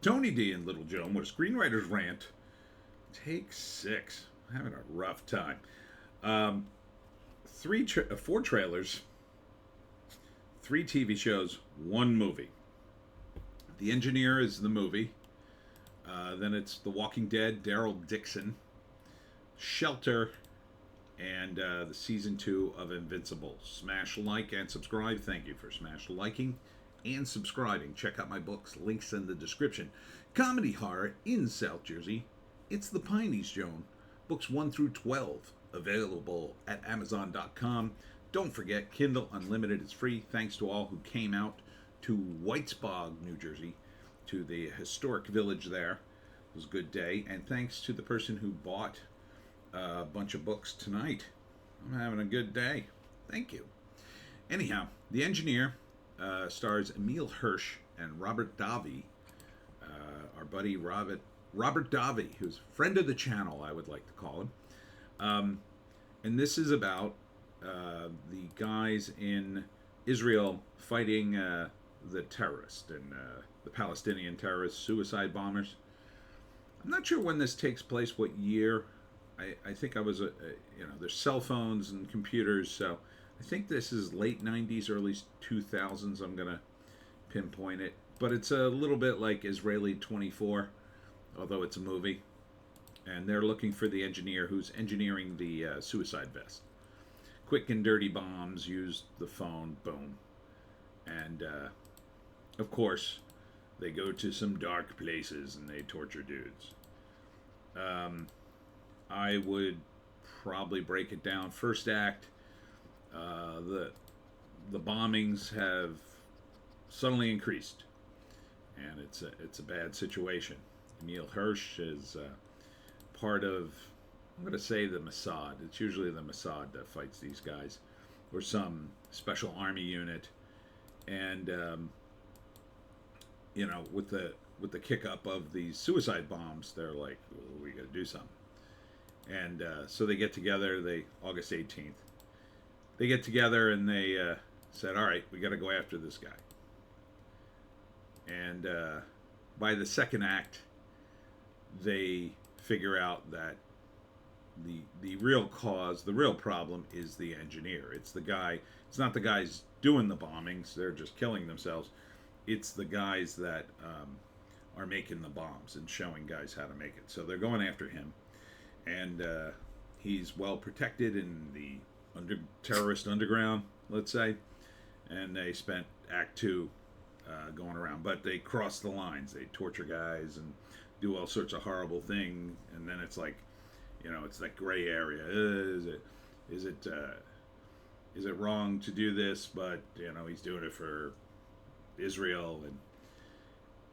Tony D and Little Joan with Screenwriter's Rant. Take 6. I'm having a rough time. Um, four trailers, 3 TV shows, 1 movie. The Engineer is the movie. Then it's The Walking Dead, Darryl Dixon, Shelter, and the season 2 of Invincible. Smash like and subscribe. Thank you for smash liking and subscribing. Check out my books, links in the description. Comedy horror in South Jersey. It's the Pineys, Joan. Books 1 through 12 available at Amazon.com. Don't forget, Kindle Unlimited is free. Thanks to all who came out to Whitesbog, New Jersey, to the historic village there. It was a good day. And thanks to the person who bought a bunch of books tonight. I'm having a good day. Thank you. Anyhow, The Engineer stars Emil Hirsch and Robert Davi. Our buddy Robert Davi, who's a friend of the channel, I would like to call him. And this is about the guys in Israel fighting the terrorists and the Palestinian terrorists, suicide bombers. I'm not sure when this takes place, what year. I think I was, there's cell phones and computers, so I think this is late 90s, early 2000s. I'm going to pinpoint it. But it's a little bit like Israeli 24, although it's a movie. And they're looking for the engineer who's engineering the suicide vest. Quick and dirty bombs, use the phone, boom. And, of course, they go to some dark places and they torture dudes. I would probably break it down. First act, the bombings have suddenly increased, and it's a bad situation. Emil Hirsch is part of, I'm going to say, the Mossad. It's usually the Mossad that fights these guys, or some special army unit, and with the kick up of these suicide bombs, they're like, well, we got to do something. And so they get together. August 18th, they get together and they said, "All right, we got to go after this guy." And by the second act, they figure out that the real cause, the real problem, is the engineer. It's the guy. It's not the guys doing the bombings; they're just killing themselves. It's the guys that are making the bombs and showing guys how to make it. So they're going after him. And he's well protected in the terrorist underground, let's say. And they spent Act 2 going around. But they cross the lines. They torture guys and do all sorts of horrible things. And then it's like, it's that gray area. Is it wrong to do this? But, he's doing it for Israel.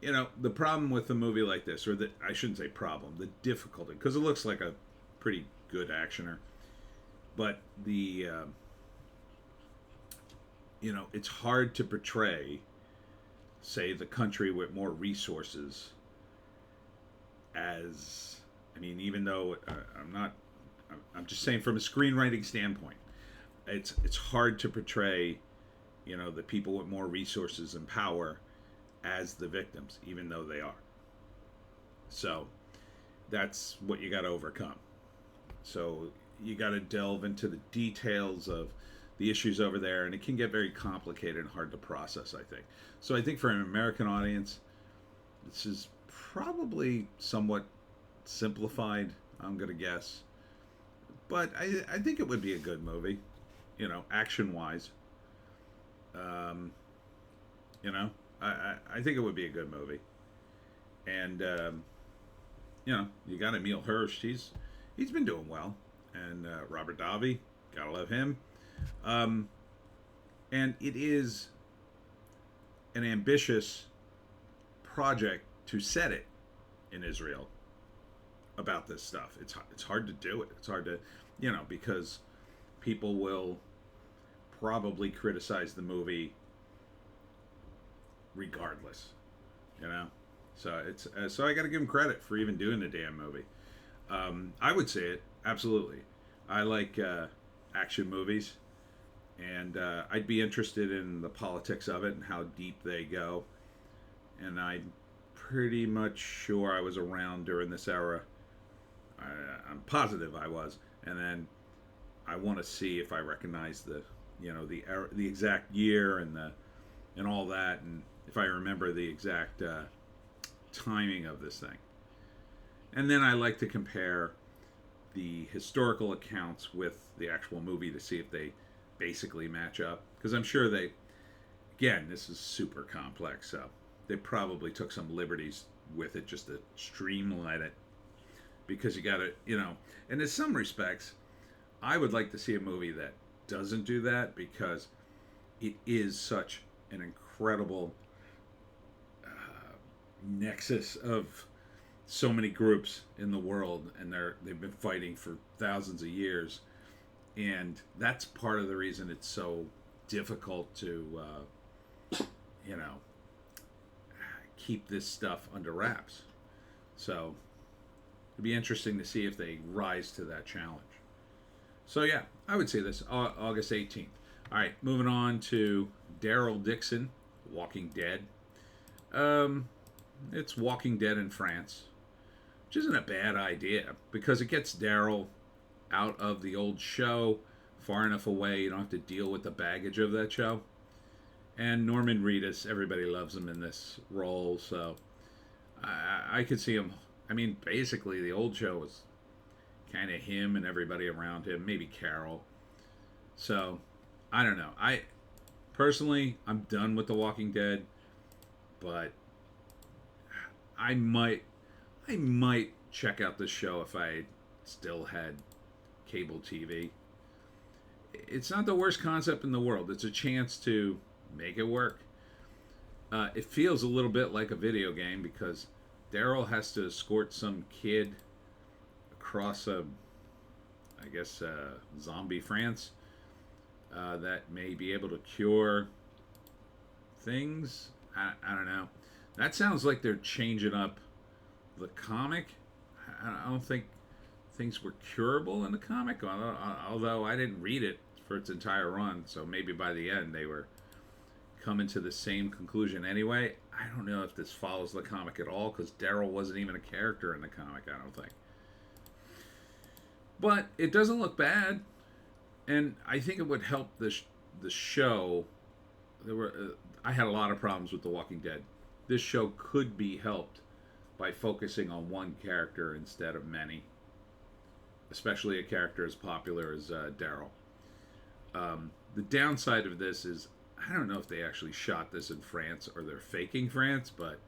And the problem with a movie like this, or I shouldn't say problem, the difficulty, because it looks like a pretty good actioner, but it's hard to portray, say, the country with more resources as, even though I'm just saying from a screenwriting standpoint, it's hard to portray, the people with more resources and power as the victims, even though they are. So that's what you got to overcome. So you got to delve into the details of the issues over there, and it can get very complicated and hard to process, I think. So I think for an American audience, this is probably somewhat simplified, I'm going to guess. But I think it would be a good movie, action-wise. I think it would be a good movie. And, you got Emil Hirsch. He's been doing well. And Robert Davi, gotta love him. And it is an ambitious project to set it in Israel about this stuff. It's hard to do it. It's hard to, because people will probably criticize the movie regardless, So so I got to give him credit for even doing the damn movie. I would say it absolutely. I like action movies, and I'd be interested in the politics of it and how deep they go. And I'm pretty much sure I was around during this era. I'm positive I was, and then I want to see if I recognize the exact year and all that, and if I remember the exact timing of this thing. And then I like to compare the historical accounts with the actual movie to see if they basically match up, because I'm sure they, again, this is super complex, so they probably took some liberties with it just to streamline it, because you got to, and in some respects I would like to see a movie that doesn't do that, because it is such an incredible nexus of so many groups in the world, and they've been fighting for thousands of years, and that's part of the reason it's so difficult to keep this stuff under wraps. So it'd be interesting to see if they rise to that challenge. So yeah, I would say this August 18th. All right, moving on to Darryl Dixon, Walking Dead. It's Walking Dead in France, which isn't a bad idea, because it gets Darryl out of the old show, far enough away you don't have to deal with the baggage of that show. And Norman Reedus, everybody loves him in this role, so I could see him. I mean, basically the old show was kind of him and everybody around him, maybe Carol. So I don't know. I'm done with The Walking Dead, but I might check out this show if I still had cable TV. It's not the worst concept in the world. It's a chance to make it work. It feels a little bit like a video game, because Darryl has to escort some kid across zombie France that may be able to cure things. I don't know. That sounds like they're changing up the comic. I don't think things were curable in the comic, although I didn't read it for its entire run, so maybe by the end they were coming to the same conclusion anyway. I don't know if this follows the comic at all, because Darryl wasn't even a character in the comic, I don't think. But it doesn't look bad, and I think it would help the show. I had a lot of problems with The Walking Dead. This show could be helped by focusing on one character instead of many, especially a character as popular as Darryl. The downside of this is, I don't know if they actually shot this in France or they're faking France, but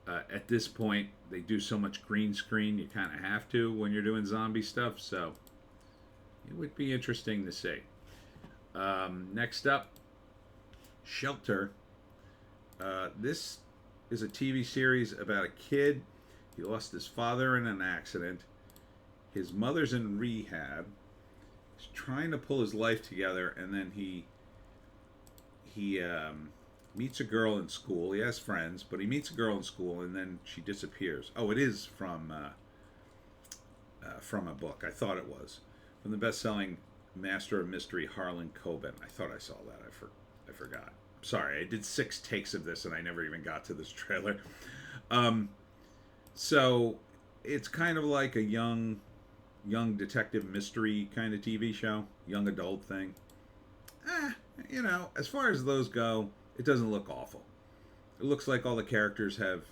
at this point they do so much green screen, you kind of have to when you're doing zombie stuff, so it would be interesting to see. Next up, Shelter. This is a TV series about a kid. He lost his father in an accident. His mother's in rehab. He's trying to pull his life together, and then he meets a girl in school. He has friends, but he meets a girl in school, and then she disappears. Oh, it is from a book. I thought it was from the best-selling Master of Mystery Harlan Coben. I thought I saw that. I forgot. Sorry, I did 6 takes of this, and I never even got to this trailer. So it's kind of like a young detective mystery kind of TV show, young adult thing. As far as those go, it doesn't look awful. It looks like all the characters have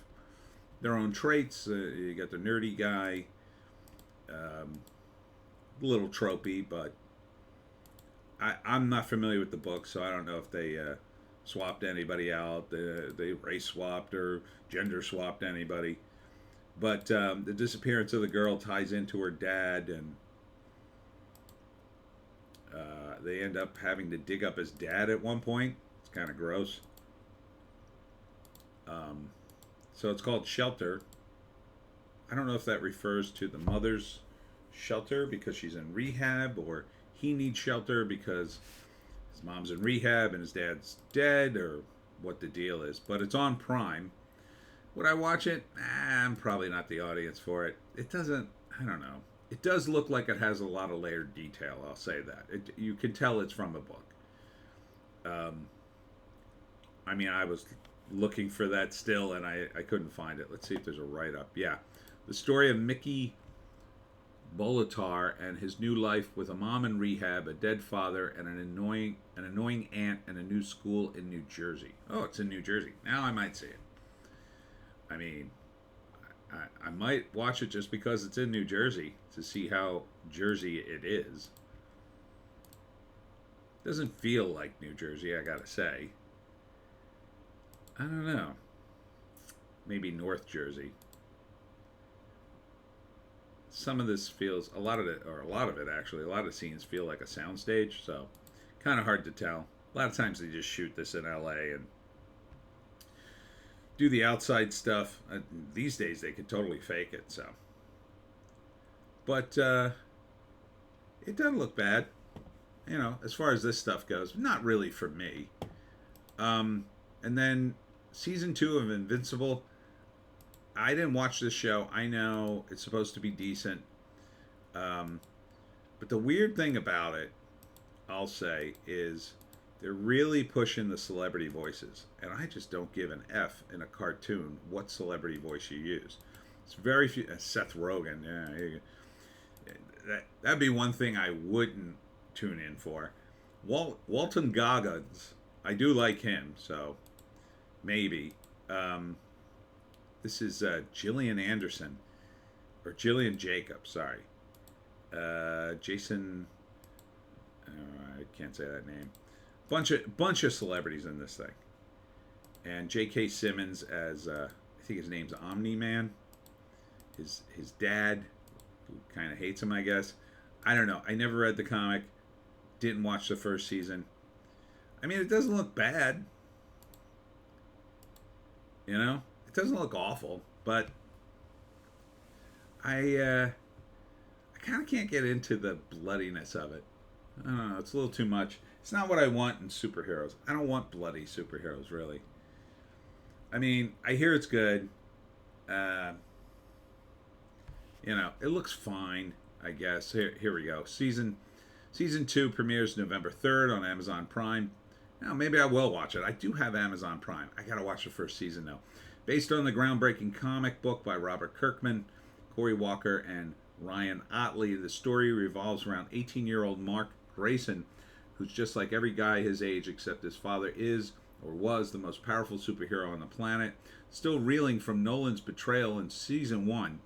their own traits. You got the nerdy guy, a little tropey, but I'm not familiar with the book, so I don't know if they swapped anybody out, they race swapped or gender swapped anybody. But the disappearance of the girl ties into her dad, and they end up having to dig up his dad at one point. It's kind of gross. So it's called Shelter. I don't know if that refers to the mother's shelter because she's in rehab, or he needs shelter because his mom's in rehab and his dad's dead, or what the deal is. But it's on Prime. Would I watch it? I'm probably not the audience for it. It doesn't, I don't know. It does look like it has a lot of layered detail, I'll say that. You can tell it's from a book. I was looking for that still, and I couldn't find it. Let's see if there's a write up. Yeah, the story of Mickey Bolitar and his new life with a mom in rehab, a dead father, and an annoying aunt, and a new school in New Jersey. Oh, it's in New Jersey. Now I might see it. I mean, I might watch it just because it's in New Jersey to see how Jersey it is. Doesn't feel like New Jersey, I gotta say. I don't know. Maybe North Jersey. Some of this feels a lot of it actually. A lot of scenes feel like a soundstage, so kind of hard to tell. A lot of times they just shoot this in L.A. and do the outside stuff. These days they could totally fake it. So, but it doesn't look bad. You know, as far as this stuff goes, not really for me. And then season 2 of Invincible. I didn't watch this show. I know it's supposed to be decent. But the weird thing about it, I'll say, is they're really pushing the celebrity voices. And I just don't give an F in a cartoon what celebrity voice you use. It's very few. Seth Rogen. Yeah, that'd be one thing I wouldn't tune in for. Walton Goggins. I do like him, so maybe. This is Gillian Anderson, or Gillian Jacobs, sorry. Jason, I can't say that name. Bunch of celebrities in this thing. And J.K. Simmons as, I think his name's Omni-Man. His dad, who kind of hates him, I guess. I don't know. I never read the comic. Didn't watch the first season. I mean, it doesn't look bad. You know? It doesn't look awful, but I kind of can't get into the bloodiness of it. I don't know. It's a little too much. It's not what I want in superheroes. I don't want bloody superheroes, really. I mean, I hear it's good. You know, it looks fine, I guess. Here we go. Season 2 premieres November 3rd on Amazon Prime. Now, maybe I will watch it. I do have Amazon Prime. I gotta watch the first season, though. Based on the groundbreaking comic book by Robert Kirkman, Corey Walker, and Ryan Otley, the story revolves around 18-year-old Mark Grayson, who's just like every guy his age, except his father is, or was, the most powerful superhero on the planet. Still reeling from Nolan's betrayal in Season 1,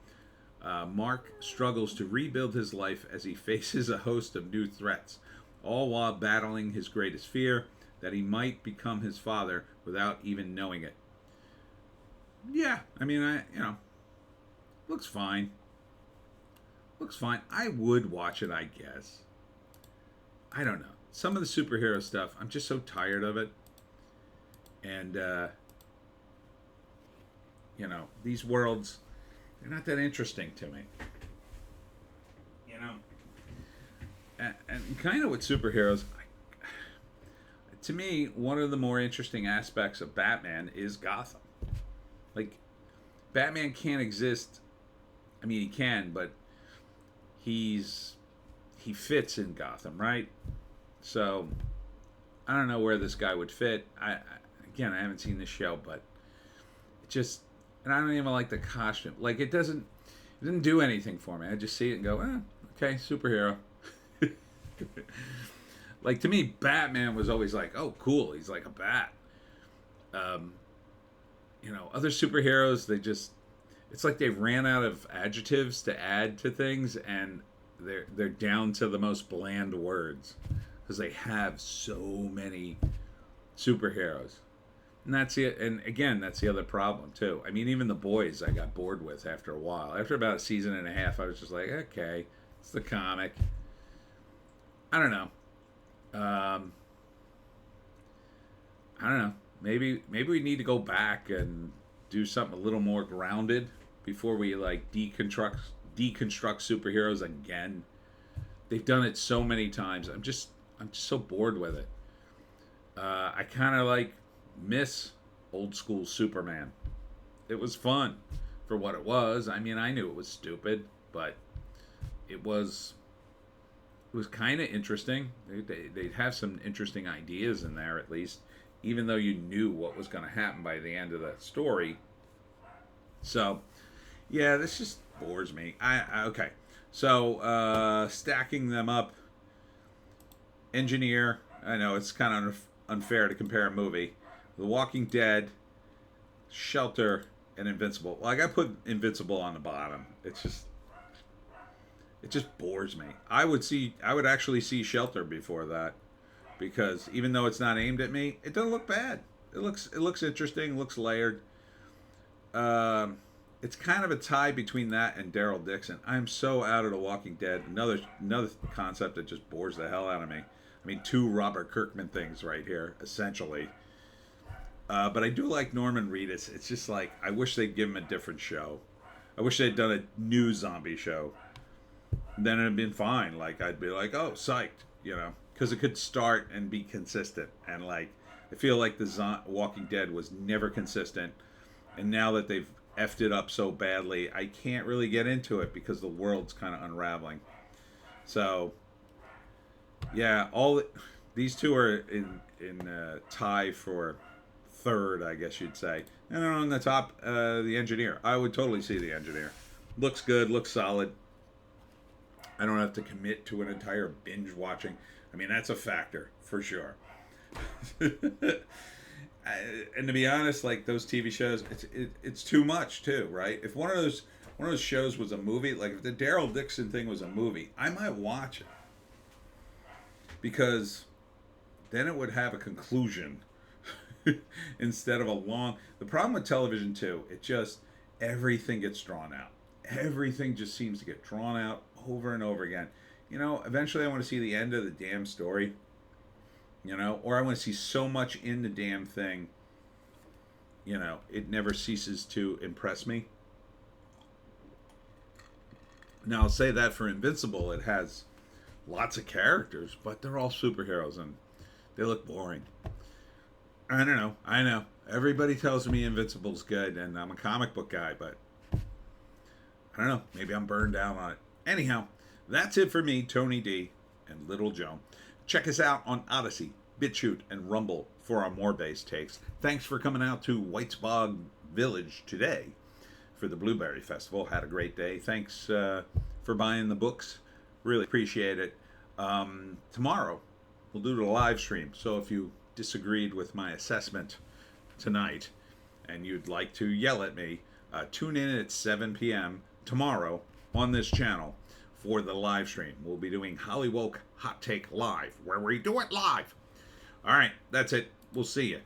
Mark struggles to rebuild his life as he faces a host of new threats, all while battling his greatest fear, that he might become his father without even knowing it. Yeah, I mean, looks fine. Looks fine. I would watch it, I guess. I don't know. Some of the superhero stuff, I'm just so tired of it. And, these worlds, they're not that interesting to me. You know? And kind of with superheroes, to me, one of the more interesting aspects of Batman is Gotham. Like, Batman can't exist. I mean, he can, but he fits in Gotham, right? So I don't know where this guy would fit. I haven't seen this show, but it just, and I don't even like the costume. Like, it didn't do anything for me. I just see it and go, okay, superhero. Like, to me, Batman was always like, oh, cool, he's like a bat. Other superheroes, it's like they ran out of adjectives to add to things, and they're down to the most bland words because they have so many superheroes. And that's it. And again, that's the other problem too. I mean, even The Boys, I got bored with after a while. After about a season and a half, I was just like, okay, it's the comic. I don't know. I don't know. Maybe we need to go back and do something a little more grounded before we like deconstruct superheroes again. They've done it so many times. I'm just so bored with it. I kind of like miss old school Superman. It was fun for what it was. I mean, I knew it was stupid, but it was kind of interesting. They'd have some interesting ideas in there, at least. even though you knew what was going to happen by the end of that story. So, yeah, this just bores me. Okay. So, stacking them up, Engineer. I know it's kind of unfair to compare a movie. The Walking Dead, Shelter, and Invincible. Well, I got to put Invincible on the bottom. It just bores me. I would actually see Shelter before that, because even though it's not aimed at me, it doesn't look bad. It looks interesting. Looks layered. It's kind of a tie between that and Darryl Dixon. I'm so out of The Walking Dead. Another concept that just bores the hell out of me. I mean, two Robert Kirkman things right here, essentially. But I do like Norman Reedus. It's just like, I wish they'd give him a different show. I wish they'd done a new zombie show. Then it'd been fine. Like, I'd be like, oh, psyched, because it could start and be consistent. And like, I feel like the Walking Dead was never consistent, and now that they've effed it up so badly, I can't really get into it because the world's kind of unraveling. So, yeah, these two are in tie for third, I guess you'd say. And then on the top, the Engineer. I would totally see the Engineer. Looks good, looks solid. I don't have to commit to an entire binge watching. I mean, that's a factor for sure. And to be honest, like those TV shows, it's too much too, right? If one of those shows was a movie, like if the Darryl Dixon thing was a movie, I might watch it, because then it would have a conclusion instead of a long. The problem with television too, everything gets drawn out. Everything just seems to get drawn out over and over again. Eventually I want to see the end of the damn story. Or I want to see so much in the damn thing, it never ceases to impress me. Now, I'll say that for Invincible, it has lots of characters, but they're all superheroes, and they look boring. I don't know. I know. Everybody tells me Invincible's good, and I'm a comic book guy, but I don't know. Maybe I'm burned out on it. Anyhow, that's it for me, Tony D, and Little Joe. Check us out on Odysee, Bitchute, and Rumble for our more base takes. Thanks for coming out to Whitesbog Village today for the Blueberry Festival. Had a great day. Thanks for buying the books. Really appreciate it. Tomorrow, we'll do the live stream. So if you disagreed with my assessment tonight and you'd like to yell at me, tune in at 7 p.m. tomorrow on this channel for the live stream. We'll be doing Hollywoke Hot Take Live, where we do it live. All right, that's it. We'll see you.